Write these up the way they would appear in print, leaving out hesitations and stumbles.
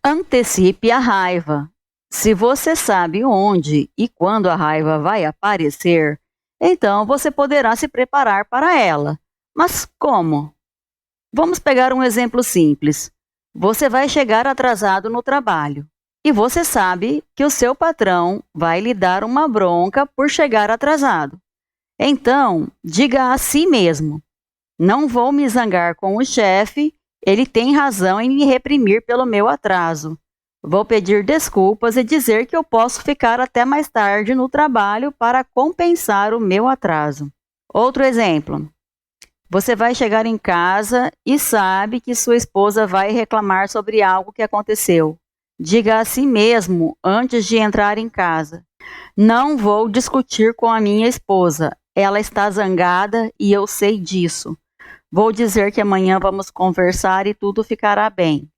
Antecipe a raiva. Se você sabe onde e quando a raiva vai aparecer, então você poderá se preparar para ela. Mas como? Vamos pegar um exemplo simples. Você vai chegar atrasado no trabalho e você sabe que o seu patrão vai lhe dar uma bronca por chegar atrasado. Então, diga a si mesmo: não vou me zangar com o chefe, ele tem razão em me reprimir pelo meu atraso. Vou pedir desculpas e dizer que eu posso ficar até mais tarde no trabalho para compensar o meu atraso. Outro exemplo. Você vai chegar em casa e sabe que sua esposa vai reclamar sobre algo que aconteceu. Diga a si mesmo antes de entrar em casa: não vou discutir com a minha esposa. Ela está zangada e eu sei disso. Vou dizer que amanhã vamos conversar e tudo ficará bem.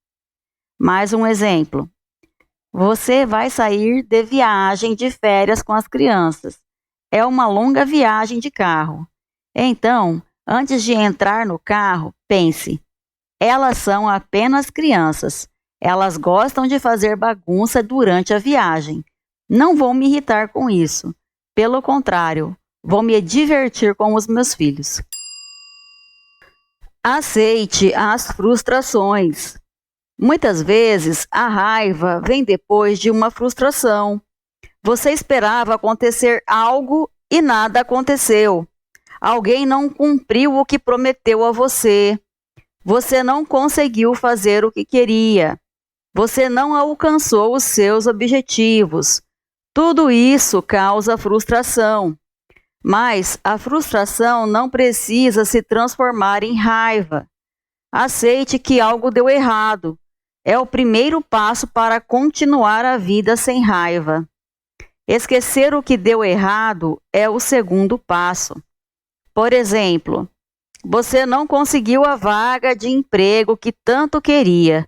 Mais um exemplo. Você vai sair de viagem de férias com as crianças. É uma longa viagem de carro. Então, antes de entrar no carro, pense: elas são apenas crianças. Elas gostam de fazer bagunça durante a viagem. Não vou me irritar com isso. Pelo contrário, vou me divertir com os meus filhos. Aceite as frustrações. Muitas vezes, a raiva vem depois de uma frustração. Você esperava acontecer algo e nada aconteceu. Alguém não cumpriu o que prometeu a você. Você não conseguiu fazer o que queria. Você não alcançou os seus objetivos. Tudo isso causa frustração. Mas a frustração não precisa se transformar em raiva. Aceite que algo deu errado. É o primeiro passo para continuar a vida sem raiva. Esquecer o que deu errado é o segundo passo. Por exemplo, você não conseguiu a vaga de emprego que tanto queria.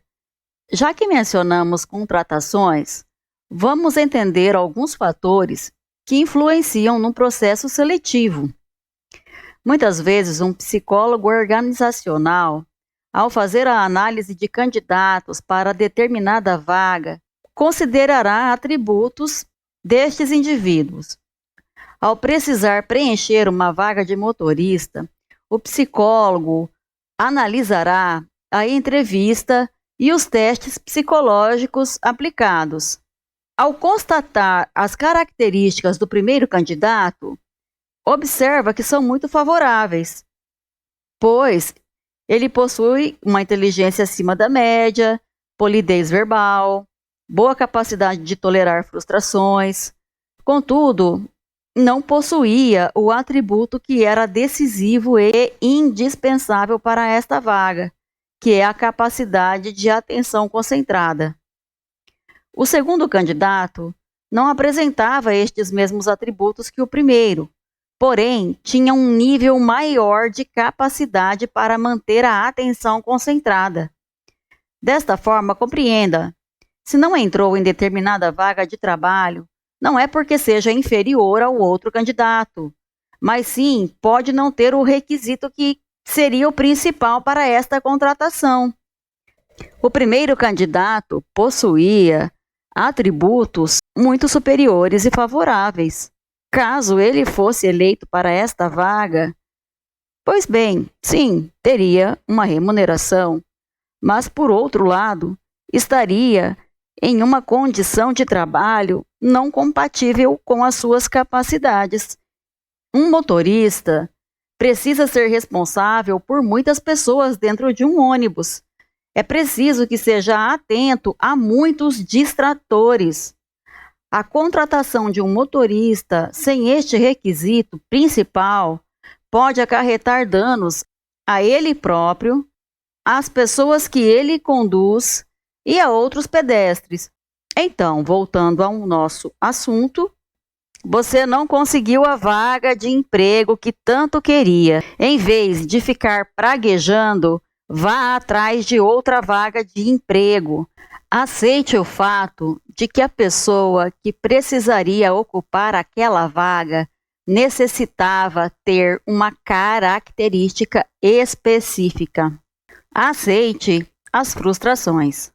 Já que mencionamos contratações, vamos entender alguns fatores que influenciam no processo seletivo. Muitas vezes, um psicólogo organizacional, ao fazer a análise de candidatos para determinada vaga, considerará atributos destes indivíduos. Ao precisar preencher uma vaga de motorista, o psicólogo analisará a entrevista e os testes psicológicos aplicados. Ao constatar as características do primeiro candidato, observa que são muito favoráveis, pois ele possui uma inteligência acima da média, polidez verbal, boa capacidade de tolerar frustrações. Contudo, não possuía o atributo que era decisivo e indispensável para esta vaga, que é a capacidade de atenção concentrada. O segundo candidato não apresentava estes mesmos atributos que o primeiro, porém, tinha um nível maior de capacidade para manter a atenção concentrada. Desta forma, compreenda: se não entrou em determinada vaga de trabalho, não é porque seja inferior ao outro candidato, mas sim pode não ter o requisito que seria o principal para esta contratação. O primeiro candidato possuía atributos muito superiores e favoráveis. Caso ele fosse eleito para esta vaga, pois bem, sim, teria uma remuneração, mas por outro lado, estaria em uma condição de trabalho não compatível com as suas capacidades. Um motorista precisa ser responsável por muitas pessoas dentro de um ônibus. É preciso que seja atento a muitos distratores. A contratação de um motorista sem este requisito principal pode acarretar danos a ele próprio, às pessoas que ele conduz e a outros pedestres. Então, voltando ao nosso assunto, você não conseguiu a vaga de emprego que tanto queria. Em vez de ficar praguejando, vá atrás de outra vaga de emprego. Aceite o fato de que a pessoa que precisaria ocupar aquela vaga necessitava ter uma característica específica. Aceite as frustrações.